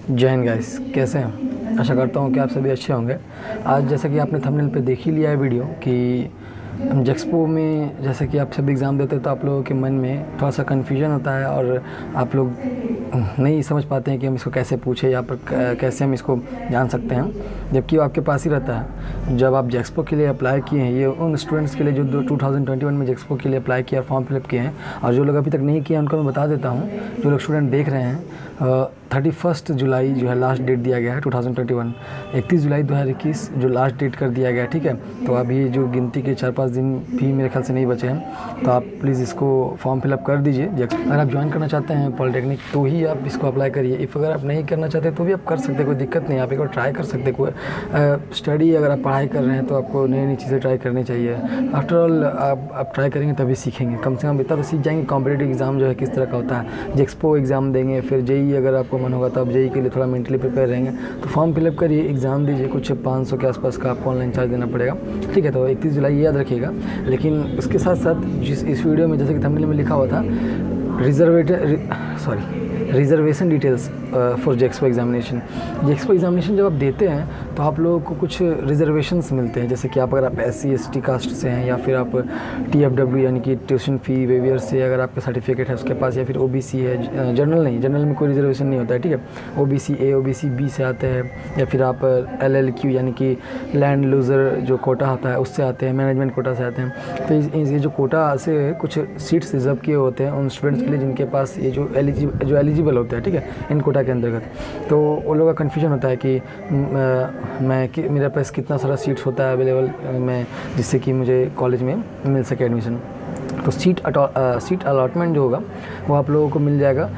जय हिंद गाइस, कैसे हैं? आशा करता हूँ कि आप सभी अच्छे होंगे। आज जैसा कि आपने थंबनेल पे देख ही लिया है वीडियो कि जेक्सपो में जैसे कि आप सभी एग्ज़ाम देते हो तो आप लोगों के मन में थोड़ा सा कन्फ्यूजन होता है और आप लोग नहीं समझ पाते हैं कि हम इसको कैसे पूछें या पर कैसे हम इसको जान सकते हैं, जबकि वो आपके पास ही रहता है। जब आप जेक्सपो के लिए अप्लाई किए हैं, ये उन स्टूडेंट्स के लिए जो 2021 में जेक्सपो के लिए अप्लाई किया और फॉर्म फिलअप किए हैं, और जो लोग अभी तक नहीं किए हैं उनको मैं बता देता हूँ। जो लोग स्टूडेंट देख रहे हैं, 31 जुलाई जो है लास्ट डेट दिया गया है 2021। 31 जुलाई 2021 जो लास्ट डेट कर दिया गया है, ठीक है। तो अभी जो गिनती के 4-5 दिन भी मेरे ख्याल से नहीं बचे हैं, तो आप प्लीज़ इसको फॉर्म फिलअप कर दीजिए। अगर आप ज्वाइन करना चाहते हैं पॉलिटेक्निक तो ही आप इसको अप्लाई करिए। इफ़ अगर आप नहीं करना चाहते तो भी आप कर सकते हैं, कोई दिक्कत नहीं। आप एक बार ट्राई कर सकते हैं। कोई स्टडी अगर आप पढ़ाई कर रहे हैं तो आपको नई नई चीज़ें ट्राई करनी चाहिए। आफ्टर ऑल आप ट्राई करेंगे तभी सीखेंगे। कम से कम इतना तो सीख जाएंगे कॉम्पिटिटिव एग्ज़ाम जो है किस तरह का होता है। जेक्सपो एग्ज़ाम देंगे, फिर जेई अगर आपको मन होगा तो आप जेई के लिए थोड़ा मेंटली प्रिपेयर रहेंगे। तो फॉर्म फिलअप करिए, एग्ज़ाम दीजिए। कुछ 500 के आसपास का आपको ऑनलाइन चार्ज देना पड़ेगा, ठीक है। तो 31 जुलाई याद रखिएगा। लेकिन उसके साथ साथ जिस इस वीडियो में जैसे कि थंबनेल में लिखा हुआ था reservation details for JEXPO examination. JEXPO examination जब आप देते हैं तो आप लोगों को कुछ रिजर्वेशंस मिलते हैं, जैसे कि अगर आप SC ST कास्ट से हैं, या फिर आप TFW यानी कि ट्यूशन फ़ी वेवियर से अगर आपका सर्टिफिकेट है उसके पास, या फिर OBC है। जनरल नहीं, जनरल में कोई रिजर्वेशन नहीं होता है, ठीक है। OBC A OBC B से आते हैं, या फिर आप LLQ यानी कि लैंड लूज़र जो कोटा होता है उससे आते हैं, मैनेजमेंट कोटा से आते हैं। तो ये जो कोटा से कुछ सीट्स रिजर्व किए होते हैं उन स्टूडेंट्स के लिए जिनके पास ये जो एलिजिबल होते हैं, ठीक है, इन कोटा के अंतर्गत। तो वो लोगों का कन्फ्यूजन होता है कि मेरे पास कितना सारा सीट्स होता है अवेलेबल में, जिससे कि मुझे कॉलेज में मिल सके एडमिशन। तो सीट अलॉटमेंट जो होगा वो आप लोगों को मिल जाएगा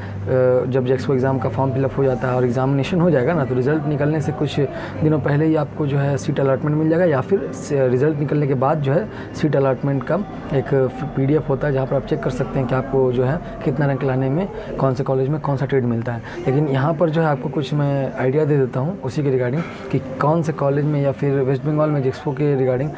जब जेक्सपो एग्ज़ाम का फॉर्म फिलअप हो जाता है और एग्जामिनेशन हो जाएगा ना, तो रिज़ल्ट निकलने से कुछ दिनों पहले ही आपको जो है सीट अलॉटमेंट मिल जाएगा, या फिर रिज़ल्ट निकलने के बाद जो है सीट अलॉटमेंट का एक PDF होता है जहाँ पर आप चेक कर सकते हैं कि आपको जो है कितना रैंक लाने में कौन से कॉलेज में कौन सा ट्रेड मिलता है। लेकिन यहाँ पर जो है आपको कुछ मैं आइडिया दे देता हूँ उसी के रिगार्डिंग कि कौन से कॉलेज में या फिर वेस्ट बंगाल में जेक्सपो के रिगार्डिंग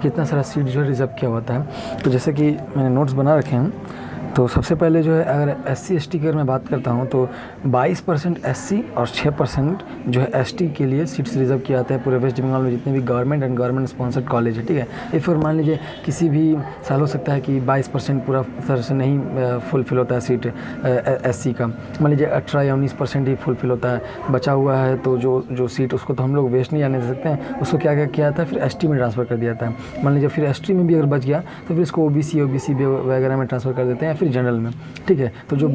कितना सारा सीट जो है रिजर्व किया होता है। तो जैसे कि मैंने नोट्स बना रखे हैं। तो सबसे पहले जो है अगर SC ST की अगर मैं बात करता हूँ तो 22% SC और 6% जो है ST के लिए सीट्स रिजर्व किए जाते हैं पूरे वेस्ट बंगाल में जितने भी government and government sponsored college है, ठीक है। इफ़ मान लीजिए किसी भी साल हो सकता है कि 22% पूरा तरह से नहीं फुलफिल होता है सीट SC का, मान लीजिए 18 या 19% ही फुलफिल होता है, बचा हुआ है। तो जो सीट उसको तो हम लोग वेस्ट नहीं जाने दे सकते हैं, उसको क्या किया जाता है फिर ST में ट्रांसफ़र कर दिया जाता है। मान लीजिए फिर ST में भी अगर बच गया तो फिर इसको OBC वगैरह में ट्रांसफ़र कर देते हैं, फिर जनरल में, ठीक है। तो जो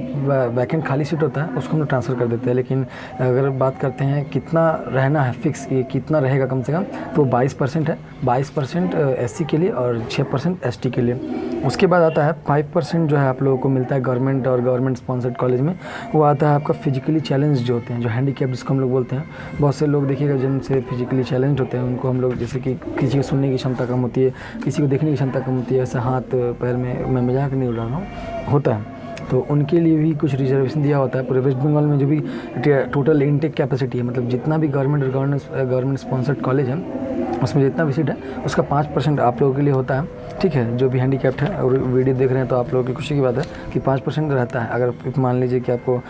वैकेंट खाली सीट होता है उसको हम लोग ट्रांसफ़र कर देते हैं। लेकिन अगर बात करते हैं कितना रहना है फिक्स, ये कितना रहेगा कम से कम, तो 22% है। 22% SC के लिए और 6% ST के लिए। उसके बाद आता है 5% जो है आप लोगों को मिलता है गवर्नमेंट और गवर्नमेंट स्पॉन्सर्ड कॉलेज में। वो आता है आपका फिजिकली चैलेंज जो होते हैं, जो हैंडीकैप जिसको हम लोग बोलते हैं। बहुत से लोग देखिएगा जिनसे फिजिकली चैलेंज होते हैं उनको हम लोग, जैसे कि किसी को सुनने की क्षमता कम होती है, किसी को देखने की क्षमता कम होती है, ऐसे हाथ पैर में, मैं मजाक नहीं उड़ा रहा हूँ, होता है। तो उनके लिए भी कुछ रिजर्वेशन दिया होता है। पूरे वेस्ट बंगाल में जो भी टोटल इनटेक कैपेसिटी है, मतलब जितना भी गवर्नमेंट स्पॉन्सर्ड कॉलेज है उसमें जितना भी सीट है उसका 5% आप लोगों के लिए होता है, ठीक है। जो भी हैंडीकैप्ड है और वीडियो देख रहे हैं तो आप लोगों की खुशी की बात है कि 5% रहता है। अगर मान लीजिए कि आपको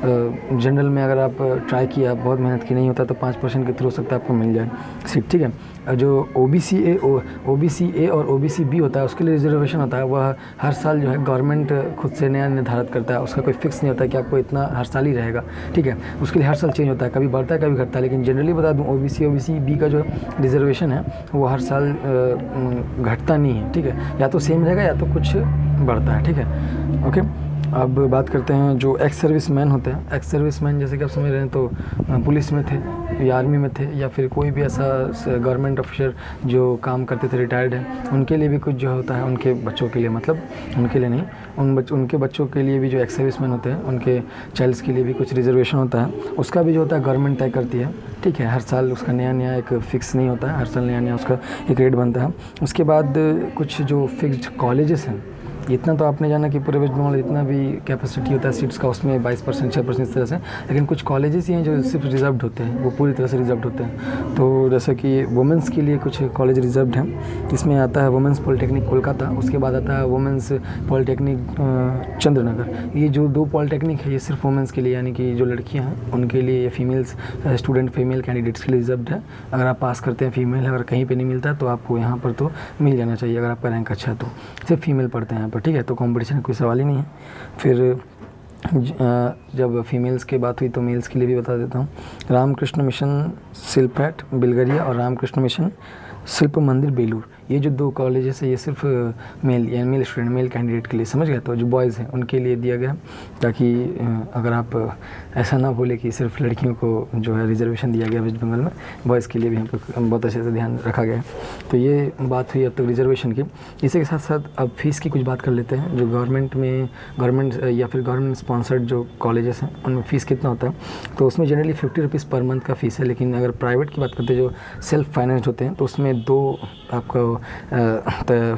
जनरल में अगर आप ट्राई किया, बहुत मेहनत की नहीं होता, तो 5% के थ्रू हो सकता है आपको मिल जाए सीट, ठीक है। जो OBC A और OBC B होता है उसके लिए रिजर्वेशन होता है। वह हर साल जो है गवर्नमेंट खुद से नया निर्धारित करता है, उसका कोई फिक्स नहीं होता है कि आपको इतना हर साल ही रहेगा, ठीक है। उसके लिए हर साल चेंज होता है, कभी बढ़ता है कभी घटता है। लेकिन जनरली बता दूँ OBC B का जो रिजर्वेशन है वो हर साल घटता नहीं है, ठीक है। या तो सेम रहेगा या तो कुछ बढ़ता है, ठीक है, ओके। अब बात करते हैं जो एक्स सर्विस मैन होते हैं। एक्स सर्विस मैन जैसे कि आप समझ रहे हैं तो पुलिस में थे या आर्मी में थे, या फिर कोई भी ऐसा गवर्नमेंट ऑफिसर जो काम करते थे, रिटायर्ड है, उनके लिए भी कुछ जो होता है उनके बच्चों के लिए, मतलब उनके लिए नहीं, उनके बच्चों के लिए भी जो एक्स सर्विस मैन होते हैं उनके चाइल्ड्स के लिए भी कुछ रिजर्वेशन होता है। उसका भी जो होता है गवर्नमेंट तय करती है, ठीक है। हर साल उसका नया एक फ़िक्स नहीं होता है, हर साल नया उसका एक रेट बनता है। उसके बाद कुछ जो फिक्स्ड कॉलेजेस हैं, इतना तो आपने जाना कि पूरे वेस्ट बंगाल जितना भी कैपेसिटी होता है सीट्स का उसमें 22% 6% इस तरह से, लेकिन कुछ कॉलेजेस ही हैं जो सिर्फ रिजर्व्ड होते हैं, वो पूरी तरह से रिजर्व्ड होते हैं। तो जैसे कि वुमेंस के लिए कुछ कॉलेज रिजर्व्ड हैं, इसमें आता है वुमेंस पॉलिटेक्निक कोलकाता, उसके बाद आता है वुमेंस पॉलिटेक्निक चंद्रनगर। ये जो 2 पॉलिटेक्निक है ये सिर्फ वुमेंस के लिए, यानी कि जो लड़कियाँ हैं उनके लिए, ये फीमेल्स स्टूडेंट फीमेल कैंडिडेट्स के लिए रिजर्व्ड है। अगर आप पास करते हैं फीमेल, अगर कहीं पे नहीं मिलता तो आपको यहाँ पर तो मिल जाना चाहिए, अगर आपका रैंक अच्छा है तो। सिर्फ फीमेल पढ़ते हैं यहाँ पर, ठीक है, तो कंपटीशन कोई सवाल ही नहीं है। फिर जब फीमेल्स की बात हुई तो मेल्स के लिए भी बता देता हूँ। रामकृष्ण मिशन सिल्पैट बिलगरिया और रामकृष्ण मिशन शिल्प मंदिर बेलूर, ये जो 2 कॉलेजेस है ये सिर्फ मेल या मेल स्टूडेंट मेल कैंडिडेट के लिए, समझ गए, तो जो बॉयज़ हैं उनके लिए दिया गया, ताकि अगर आप ऐसा ना बोले कि सिर्फ लड़कियों को जो है रिजर्वेशन दिया गया वेस्ट बंगाल में, बॉयज़ के लिए भी यहाँ पर बहुत अच्छे से ध्यान रखा गया है। तो ये बात हुई अब तक रिजर्वेशन की। इसी के साथ साथ अब फीस की कुछ बात कर लेते हैं। जो गवर्नमेंट या फिर गवर्नमेंट स्पॉन्सर्ड जो कॉलेजेस हैं उनमें फ़ीस कितना होता है, तो उसमें जनरली 50 रुपीज़ पर मंथ का फ़ीस है। लेकिन अगर प्राइवेट की बात करते हैं जो सेल्फ फाइनेंस्ड होते हैं, तो उसमें 2 आपको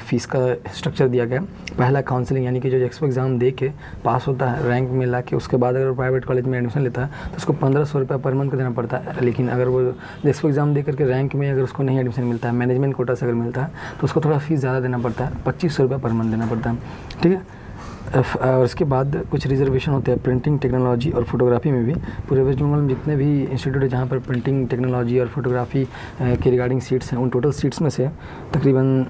फ़ीस का स्ट्रक्चर दिया गया। पहला काउंसलिंग, यानी कि जो एक्सपो एग्ज़ाम दे के पास होता है, रैंक में ला के, उसके बाद अगर प्राइवेट कॉलेज में एडमिशन लेता है तो उसको 1500 रुपये पर मंथ का देना पड़ता है। लेकिन अगर वो एक्सपो एग्ज़ाम दे करके रैंक में अगर उसको नहीं एडमिशन मिलता है, मैनेजमेंट कोटा से अगर मिलता है, तो उसको थोड़ा फ़ीस ज़्यादा देना पड़ता है, 2500 रुपये पर मंथ देना पड़ता है, ठीक है। और इसके बाद कुछ रिजर्वेशन होते हैं प्रिंटिंग टेक्नोलॉजी और फोटोग्राफी में भी। पूरे वेस्ट बंगाल में जितने भी इंस्टीट्यूट है जहाँ पर प्रिंटिंग टेक्नोलॉजी और फोटोग्राफी के रिगार्डिंग सीट्स हैं, उन टोटल सीट्स में से तकरीबन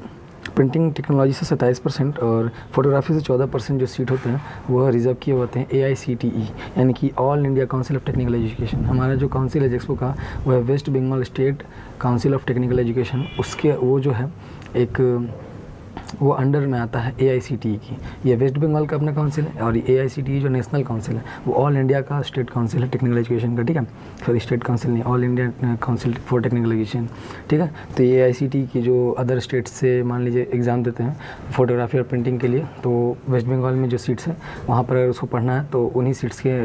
प्रिंटिंग टेक्नोलॉजी से 27% और फोटोग्राफी से 14% जो सीट होते हैं वह रिजर्व किए होते हैं AICTE, यानी कि All India Council of Technical Education. हमारा जो काउंसिल है एक्सपो का वह West Bengal State Council of Technical Education, उसके वो जो है एक वो अंडर में आता है AICTE की। ये वेस्ट बंगाल का अपना काउंसिल है, और AICTE जो नेशनल काउंसिल है वो ऑल इंडिया का स्टेट काउंसिल है टेक्निकल एजुकेशन का, ठीक है। सॉरी, स्टेट काउंसिल नहीं, all India council for technical education, ठीक है। तो AICTE की जो अदर स्टेट से मान लीजिए एग्ज़ाम देते हैं फोटोग्राफी और प्रिंटिंग के लिए, तो वेस्ट बंगाल में जो सीट्स हैं वहाँ पर अगर उसको पढ़ना है तो उन्हीं सीट्स के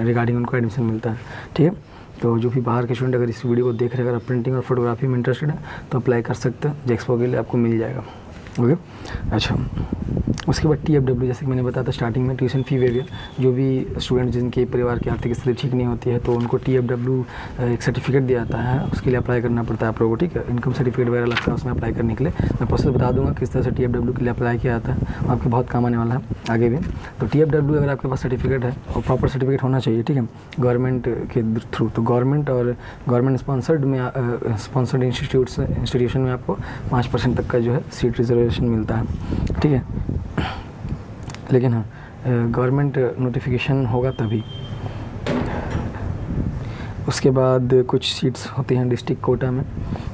रिगार्डिंग उनको एडमिशन मिलता है, ठीक है। तो जो भी बाहर के स्टूडेंट अगर इस वीडियो को देख रहे हैं, अगर आप प्रिंटिंग और फोटोग्राफी में इंटरेस्टेड है तो अप्लाई कर सकते हैं, जेक्सपो के लिए आपको मिल जाएगा, ओके। अच्छा, उसके बाद TFW, जैसे कि मैंने बताया था स्टार्टिंग में, ट्यूशन फ़ी वेवियर। जो भी स्टूडेंट जिनके परिवार की आर्थिक स्थिति ठीक नहीं होती है तो उनको TFW एक सर्टिफिकेट दिया जाता है, उसके लिए अप्लाई करना पड़ता है आप लोगों को, ठीक है। इनकम सर्टिफिकेट वगैरह लगता है उसमें अप्लाई करने के लिए। मैं प्रोसेस बता दूंगा किस तरह से TFW के लिए अप्लाई किया जाता है, आपके बहुत काम आने वाला है आगे भी। तो TFW अगर आपके पास सर्टिफिकेट है और प्रॉपर सर्टिफिकेट होना चाहिए, ठीक है, गवर्नमेंट के थ्रू, तो गवर्नमेंट और गवर्नमेंट स्पॉन्सर्ड इंस्टीट्यूशन में आपको 5% तक का जो है सीट रिजर्वेशन मिलता है, ठीक है। लेकिन हाँ, गवर्नमेंट नोटिफिकेशन होगा तभी। उसके बाद कुछ सीट्स होती हैं डिस्ट्रिक्ट कोटा में,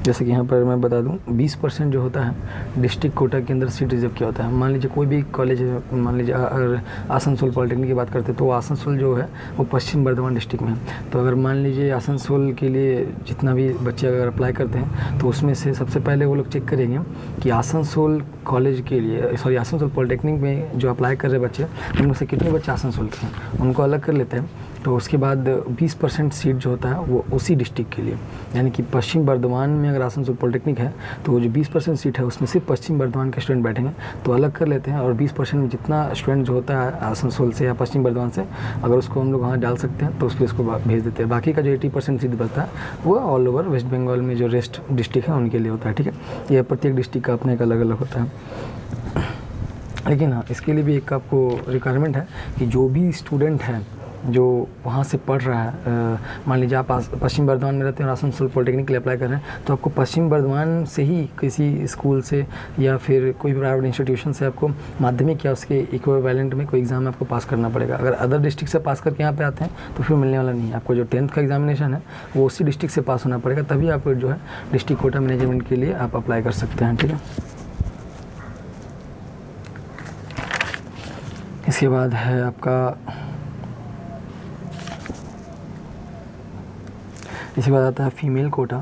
जैसे कि यहाँ पर मैं बता दूँ 20% जो होता है डिस्ट्रिक्ट कोटा के अंदर सीट रिजर्व किया होता है। मान लीजिए कोई भी कॉलेज है, मान लीजिए अगर आसनसोल पॉलिटेक्निक की बात करते हैं तो आसनसोल जो है वो पश्चिम बर्धमान डिस्ट्रिक्ट में है। तो अगर मान लीजिए आसनसोल के लिए जितना भी बच्चे अगर अप्लाई करते हैं तो उसमें से सबसे पहले वो लोग चेक करेंगे कि आसनसोल कॉलेज के लिए, सॉरी आसनसोल पॉलिटेक्निक में जो अप्लाई कर रहे बच्चे उनमें से कितने बच्चे आसनसोल के हैं, उनको अलग कर लेते हैं। तो उसके बाद 20% सीट जो होता है वो उसी डिस्ट्रिक्ट के लिए, यानी कि पश्चिम बर्धमान में अगर आसनसोल पॉलिटेक्निक है तो वो जो 20% सीट है उसमें सिर्फ पश्चिम बर्धमान के स्टूडेंट बैठेंगे, तो अलग कर लेते हैं। और 20% में जितना स्टूडेंट जो होता है आसनसोल से या पश्चिम बर्धमान से, अगर उसको हम लोग वहाँ डाल सकते हैं तो उस पर उसको भेज देते हैं। बाकी का जो 80% सीट बचता है वो ऑल ओवर वेस्ट बंगाल में जो रेस्ट डिस्ट्रिक्ट है उनके लिए होता है, ठीक है। यह प्रत्येक डिस्ट्रिक्ट का अपने एक अलग अलग होता है। लेकिन हाँ, इसके लिए भी एक आपको रिक्वायरमेंट है कि जो भी स्टूडेंट है जो वहाँ से पढ़ रहा है, मान लीजिए आप पश्चिम बर्धमान में रहते हैं और आसनसोल पॉलिटेक्निक के लिए अप्लाई कर रहे हैं, तो आपको पश्चिम बर्धमान से ही किसी स्कूल से या फिर कोई प्राइवेट इंस्टीट्यूशन से आपको माध्यमिक या उसके इक्विवेलेंट में कोई एग्ज़ाम आपको पास करना पड़ेगा। अगर अदर डिस्ट्रिक्ट से पास करके यहाँ पे आते हैं तो फिर मिलने वाला नहीं है। आपको जो 10th का एग्जामिनेशन है वो उसी डिस्ट्रिक्ट से पास होना पड़ेगा, तभी आप जो है डिस्ट्रिक्ट कोटा मैनेजमेंट के लिए आप अप्लाई कर सकते हैं, ठीक है। इसके बाद है आपका, इसके बाद आता है फीमेल कोटा।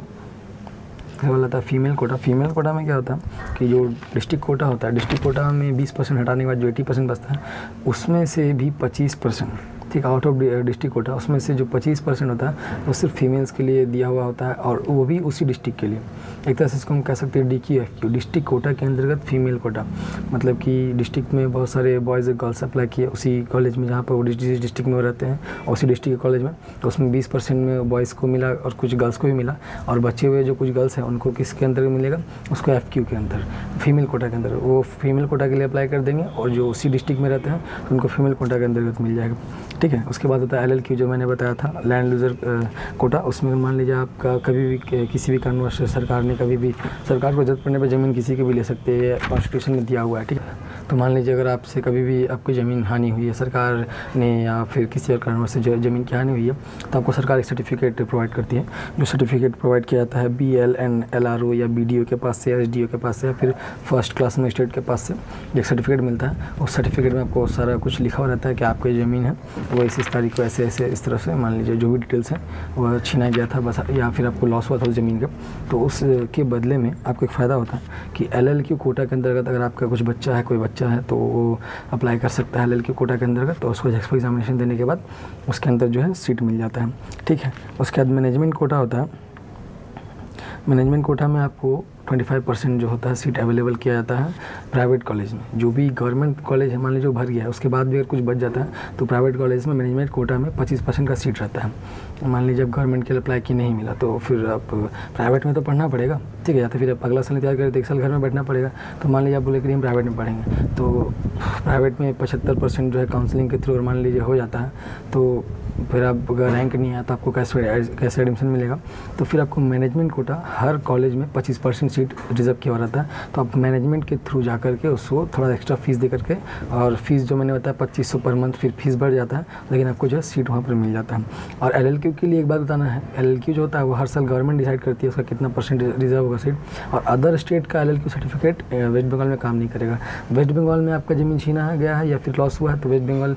इसके बाद आता है फीमेल कोटा। फीमेल कोटा में क्या होता है कि जो डिस्ट्रिक्ट कोटा होता है, डिस्ट्रिक्ट कोटा में 20% हटाने के बाद जो 80% बचता है उसमें से भी 25%, ठीक ठीक, आउट ऑफ डिस्ट्रिक्ट कोटा, उसमें से जो 25% होता है वो सिर्फ फीमेल्स के लिए दिया हुआ होता है, और वो भी उसी डिस्ट्रिक्ट के लिए। एक तरह से इसको हम कह सकते हैं DQ डिस्ट्रिक्ट कोटा के अंतर्गत फीमेल कोटा, मतलब कि डिस्ट्रिक्ट में बहुत सारे बॉयज़ और गर्ल्स अप्लाई किए उसी कॉलेज में जहाँ पर वो डिस्ट्रिक्ट में वो रहते हैं, और उसी डिस्ट्रिक्ट के कॉलेज में, तो उसमें 20% में बॉयज़ को मिला और कुछ गर्ल्स को भी मिला, और बचे हुए जो कुछ गर्ल्स हैं उनको किसके अंदर मिलेगा, उसको FQ के अंदर, फीमेल कोटा के अंदर, वो फीमेल कोटा के लिए अप्लाई कर देंगे, और जो उसी डिस्ट्रिक्ट में रहते हैं तो उनको फीमेल कोटा के अंतर्गत मिल जाएगा। ठीक है, उसके बाद होता है LLQ जो मैंने बताया था, लैंड लूजर कोटा। उसमें मान लीजिए आपका कभी भी किसी भी कारणवश सरकार ने कभी भी, सरकार को जरूरत पड़ने पर ज़मीन किसी की भी ले सकते हैं, कॉन्स्टिट्यूशन में दिया हुआ है। ठीक है, तो मान लीजिए अगर आपसे कभी भी आपकी ज़मीन हानि हुई है सरकार ने, या फिर किसी और कारणवश से ज़मीन की हानि हुई है, तो आपको सरकार एक सर्टिफिकेट प्रोवाइड करती है। जो सर्टिफिकेट प्रोवाइड किया जाता है BLN LRO या BDO के पास से, या SDO के पास से, या फिर फर्स्ट क्लास मजिस्ट्रेट के पास से एक सर्टिफिकेट मिलता है। उस सर्टिफिकेट में आपको सारा कुछ लिखा हुआ रहता है कि आपकी ज़मीन है वो इस तारीख को ऐसे ऐसे इस तरह से, मान लीजिए जो भी डिटेल्स हैं वह छीना गया था बस, या फिर आपको लॉस हुआ था ज़मीन का, तो उसके बदले में आपको एक फ़ायदा होता है कि LLQ कोटा के अंतर्गत अगर आपका कुछ बच्चा है, कोई बच्चा है, तो वो अप्लाई कर सकता है LLQ कोटा के अंतर्गत, तो उसको JEXPO एग्जामिनेशन देने के बाद उसके अंदर जो है सीट मिल जाता है। ठीक है, उसके बाद मैनेजमेंट कोटा होता है। मैनेजमेंट कोटा में आपको 25% जो होता है सीट अवेलेबल किया जाता है प्राइवेट कॉलेज में। जो भी गवर्नमेंट कॉलेज है मान लीजिए भर गया है, उसके बाद भी अगर कुछ बच जाता है तो प्राइवेट कॉलेज में मैनेजमेंट कोटा में 25% का सीट रहता है। मान लीजिए अब गवर्नमेंट के लिए अप्लाई की नहीं मिला, तो फिर आप प्राइवेट में तो पढ़ना पड़ेगा, ठीक है, या तो फिर आप अगला साल तैयार करें तो एक साल घर में बैठना पड़ेगा। तो मान लीजिए आप बोले कि हम प्राइवेट में पढ़ेंगे, तो प्राइवेट में 75% जो है काउंसलिंग के थ्रू मान लीजिए हो जाता है, तो फिर आप अगर रैंक नहीं आया तो आपको कैसे एडमिशन मिलेगा। तो फिर आपको मैनेजमेंट कोटा हर कॉलेज में 25% सीट रिजर्व किया रहता है, तो आप मैनेजमेंट के थ्रू जा करके उसको थोड़ा एक्स्ट्रा फीस दे करके, और फीस जो मैंने बताया 2500 पर मंथ, फिर फीस बढ़ जाता है, लेकिन आपको जो है सीट वहाँ पर मिल जाता है। और LLQ के लिए एक बात बताना है, LLQ जो होता है वो हर साल गवर्नमेंट डिसाइड करती है उसका कितना % रिजर्व होगा सीट, और अदर स्टेट का LLQ सर्टिफिकेट वेस्ट बंगाल में काम नहीं करेगा। वेस्ट बंगाल में आपका ज़मीन छीना गया है या फिर लॉस हुआ है, तो वेस्ट बंगाल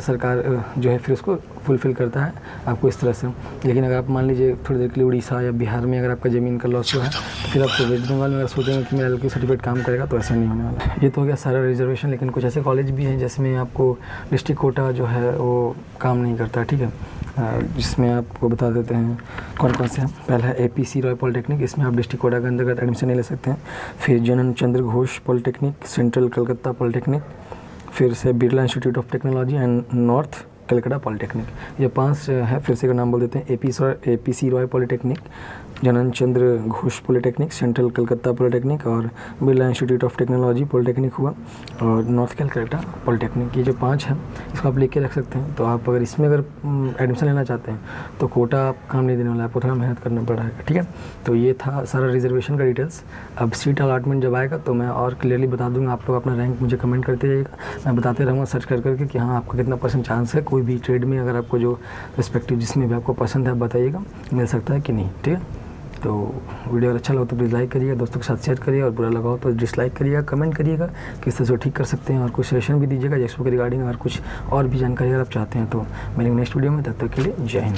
सरकार जो है फिर उसको फुलफ़िल करता है आपको इस तरह से। लेकिन अगर आप मान लीजिए थोड़ी देर के लिए उड़ीसा या बिहार में अगर आपका ज़मीन का लॉस हुआ है, तो फिर आपको वेस्ट बंगाल में अगर सोचेंगे कि मेरा LLQ सर्टिफिकेट काम करेगा, तो ऐसा नहीं होने वाला। ये तो हो गया सारा रिजर्वेशन, लेकिन कुछ ऐसे कॉलेज भी हैं जिसमें आपको डिस्ट्रिक्ट कोटा जो है वो काम नहीं करता। ठीक है, जिसमें आपको बता देते हैं कौन कौन से हैं। पहला है APC रॉय पॉलिटेक्निक, इसमें आप डिस्ट्रिक्ट कोटा के अंतर्गत एडमिशन नहीं ले सकते हैं। फिर Jnan Chandra Ghosh polytechnic, central Calcutta polytechnic, फिर से Birla institute of technology and north Calcutta polytechnic. ये 5 है, फिर से का नाम बोल देते हैं। APC Roy polytechnic, Jnan Chandra Ghosh polytechnic, central Calcutta polytechnic, और Birla institute of technology polytechnic हुआ, और नॉर्थ कलकत्ता पॉलिटेक्निक। ये जो 5 हैं इसको आप लेके रख सकते हैं। तो आप अगर इसमें अगर एडमिशन लेना चाहते हैं तो कोटा आप काम नहीं देने वाला है, आपको थोड़ा मेहनत करना पड़ेगा। ठीक है, तो ये था सारा रिजर्वेशन का डिटेल्स। अब सीट अलॉटमेंट जब आएगा तो मैं और क्लियरली बता दूँगा। आप लोग अपना रैंक मुझे कमेंट करते जाइएगा, मैं बताते रहूँगा सर्च कर करके कि हाँ आपका कितना % चांस है। कोई भी ट्रेड में अगर आपको जो रिस्पेक्टिव जिसमें भी आपको पसंद है बताइएगा, मिल सकता है कि नहीं। ठीक है, तो वीडियो अगर अच्छा लगा तो प्लीज़ लाइक करिएगा, दोस्तों के साथ शेयर करिए, और बुरा लगा हो तो डिसलाइक करिएगा, कमेंट करिएगा किस तरह से ठीक कर सकते हैं, और कुछ सजेशन भी दीजिएगा JEXPO के रिगार्डिंग। अगर कुछ और भी जानकारी अगर आप चाहते हैं तो मिलेंगे नेक्स्ट वीडियो में, तब तक के लिए जय हिंद।